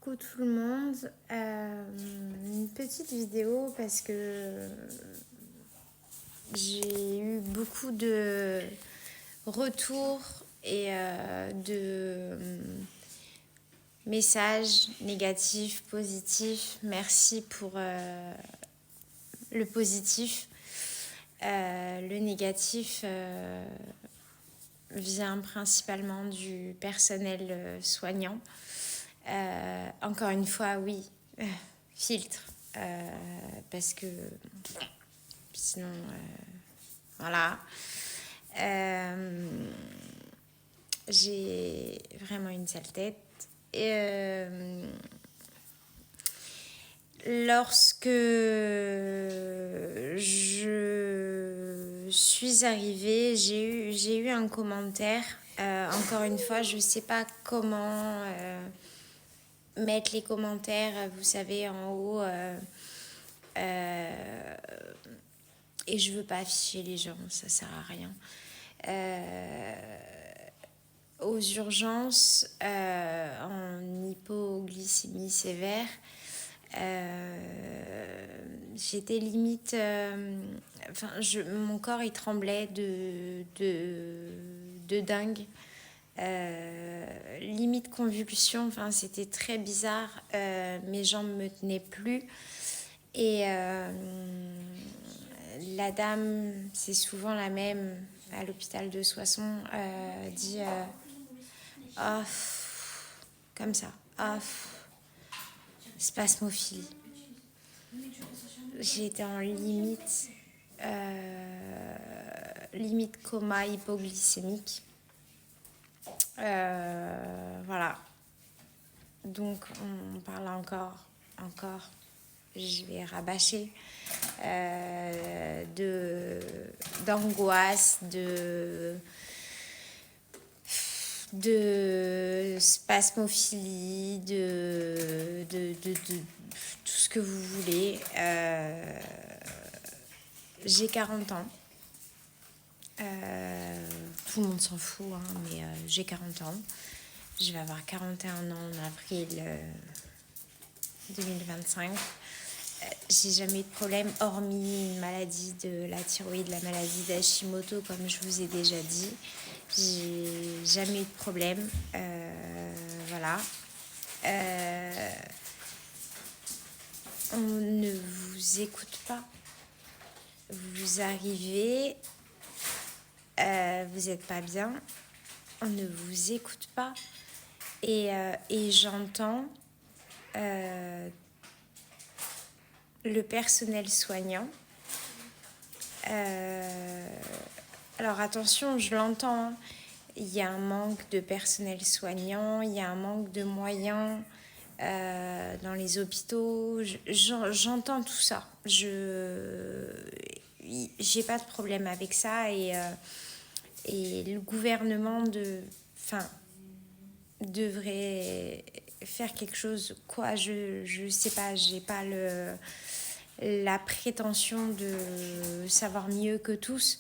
Coucou tout le monde, une petite vidéo parce que j'ai eu beaucoup de retours et de messages négatifs, positifs. Merci pour le positif. Le négatif vient principalement du personnel soignant. Encore une fois, oui, filtre, parce que sinon, voilà. J'ai vraiment une sale tête. Et lorsque je suis arrivée, j'ai eu un commentaire. Encore une fois, je ne sais pas comment mettre les commentaires, vous savez, en haut. Et je veux pas afficher les gens, ça sert à rien. Aux urgences, en hypoglycémie sévère, j'étais limite... mon corps, il tremblait de dingue. Limite convulsion, c'était très bizarre. Mes jambes me tenaient plus. Et la dame, c'est souvent la même à l'hôpital de Soissons, dit oh, comme ça, oh, spasmophilie. J'ai été en limite coma hypoglycémique. Voilà. Donc on parle encore, je vais rabâcher, d'angoisse, de spasmophilie, de tout ce que vous voulez. J'ai 40 ans. Tout le monde s'en fout, hein, mais j'ai 40 ans. Je vais avoir 41 ans en avril 2025. J'ai jamais eu de problème, hormis une maladie de la thyroïde, la maladie d'Hashimoto, comme je vous ai déjà dit. J'ai jamais eu de problème. Voilà. On ne vous écoute pas. Vous arrivez, vous n'êtes pas bien. On ne vous écoute pas. Et j'entends le personnel soignant. Alors attention, je l'entends. Il y a un manque de personnel soignant, il y a un manque de moyens dans les hôpitaux. J'entends tout ça. J'ai pas de problème avec ça et le gouvernement devrait faire quelque chose. Quoi, je sais pas, j'ai pas la prétention de savoir mieux que tous,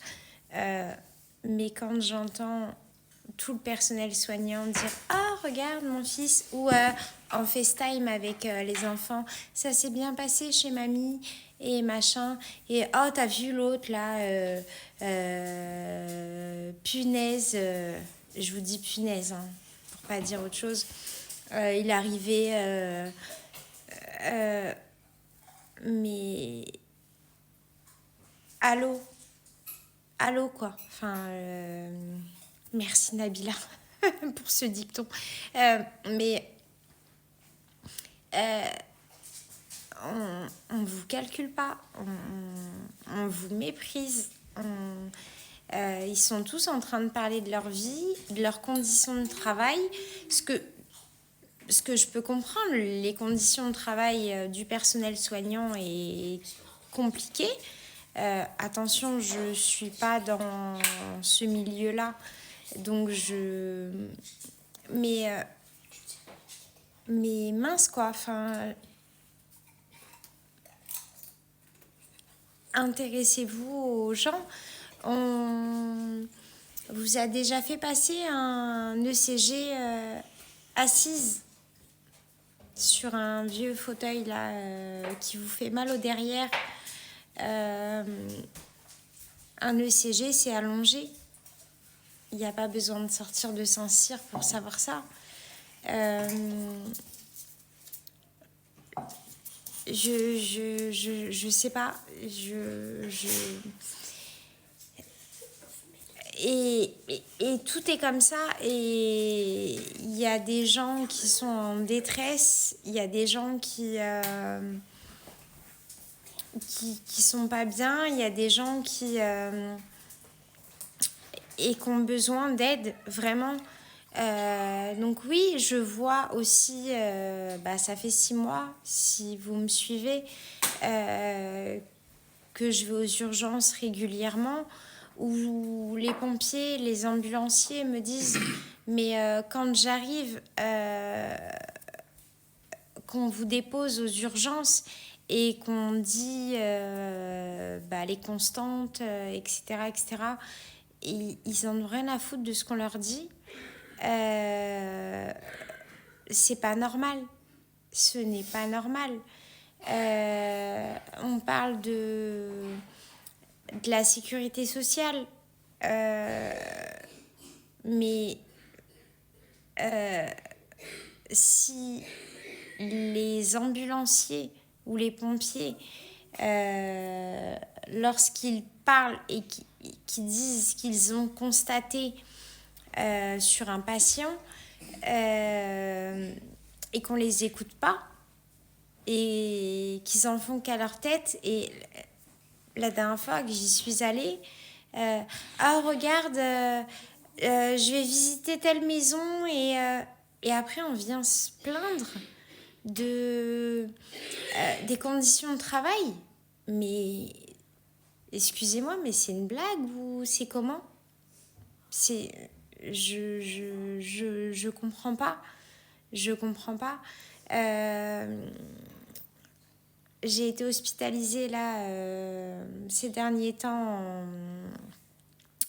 mais quand j'entends tout le personnel soignant dire « Ah, regarde mon fils » ou en FaceTime avec les enfants « Ça s'est bien passé chez mamie » et machin. Et « Oh, t'as vu l'autre là punaise. Je vous dis punaise, hein, pour pas dire autre chose. Il arrivait... mais... Allô quoi. Merci Nabila pour ce dicton. Mais on vous calcule pas, on vous méprise. Ils sont tous en train de parler de leur vie, de leurs conditions de travail. Ce que je peux comprendre, les conditions de travail du personnel soignant est compliqué. Attention, je suis pas dans ce milieu-là, donc mais mince quoi, intéressez-vous aux gens. On vous a déjà fait passer un ECG assise. sur un vieux fauteuil là qui vous fait mal au derrière, un ECG c'est allongé. Il n'y a pas besoin de sortir de Saint-Cyr pour savoir ça. Je sais pas. Et tout est comme ça. Et il y a des gens qui sont en détresse. Il y a des gens qui sont pas bien. Il y a des gens qui ont besoin d'aide, vraiment. Donc oui, je vois aussi, ça fait 6 mois, si vous me suivez, que je vais aux urgences régulièrement, où les pompiers, les ambulanciers me disent mais quand j'arrive, qu'on vous dépose aux urgences et qu'on dit les constantes, etc., ils en ont rien à foutre de ce qu'on leur dit. C'est pas normal. Ce n'est pas normal. On parle de la sécurité sociale, mais si les ambulanciers ou les pompiers, lorsqu'ils parlent et qui disent qu'ils ont constaté sur un patient et qu'on les écoute pas et qu'ils en font qu'à leur tête. Et la dernière fois que j'y suis allée, regarde, je vais visiter telle maison et après on vient se plaindre des conditions de travail. Mais excusez-moi, mais c'est une blague ou c'est comment? Je comprends pas. Je comprends pas. J'ai été hospitalisée là ces derniers temps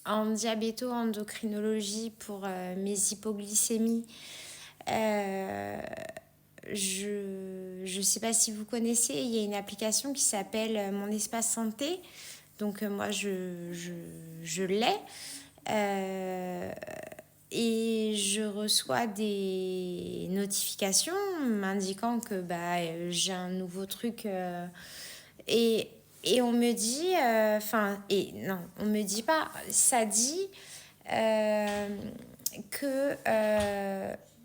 en diabéto-endocrinologie pour mes hypoglycémies. Je sais pas si vous connaissez, il y a une application qui s'appelle Mon Espace Santé. Donc moi je l'ai. Et je reçois des notifications m'indiquant que j'ai un nouveau truc et on me dit on me dit pas, ça dit que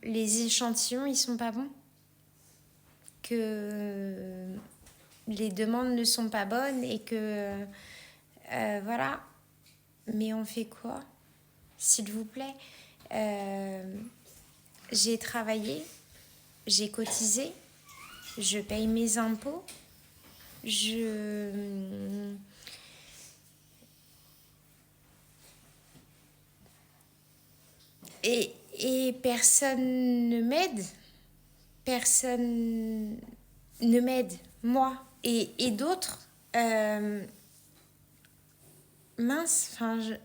les échantillons ils sont pas bons, que les demandes ne sont pas bonnes et que voilà. Mais on fait quoi, s'il vous plaît? J'ai travaillé, j'ai cotisé, je paye mes impôts, et personne ne m'aide. Personne ne m'aide, moi et d'autres. Mince, enfin, je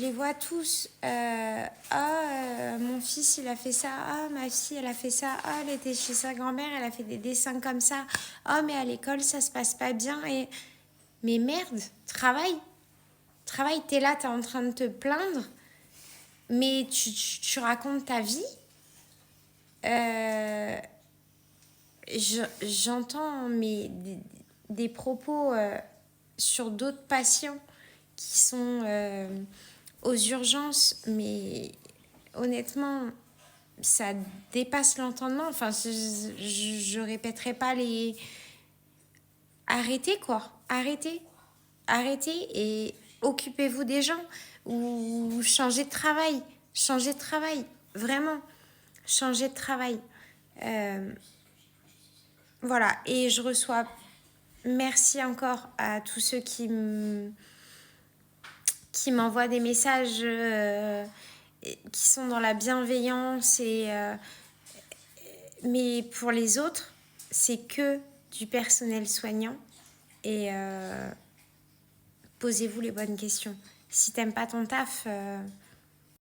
les vois tous. Mon fils il a fait ça. Ma fille elle a fait ça. Elle était chez sa grand-mère, elle a fait des dessins comme ça. Mais à l'école ça se passe pas bien. Mais merde, travaille, t'es là, t'es en train de te plaindre, mais tu racontes ta vie. J'entends des propos sur d'autres patients qui sont aux urgences, mais honnêtement, ça dépasse l'entendement. Enfin, je répéterai pas les... Arrêtez, quoi. Arrêtez et occupez-vous des gens ou changez de travail. Vraiment, changez de travail. Voilà, et je reçois... Merci encore à tous ceux qui m'envoient des messages qui sont dans la bienveillance. Mais pour les autres, c'est que du personnel soignant. Et posez-vous les bonnes questions. Si t'aimes pas ton taf,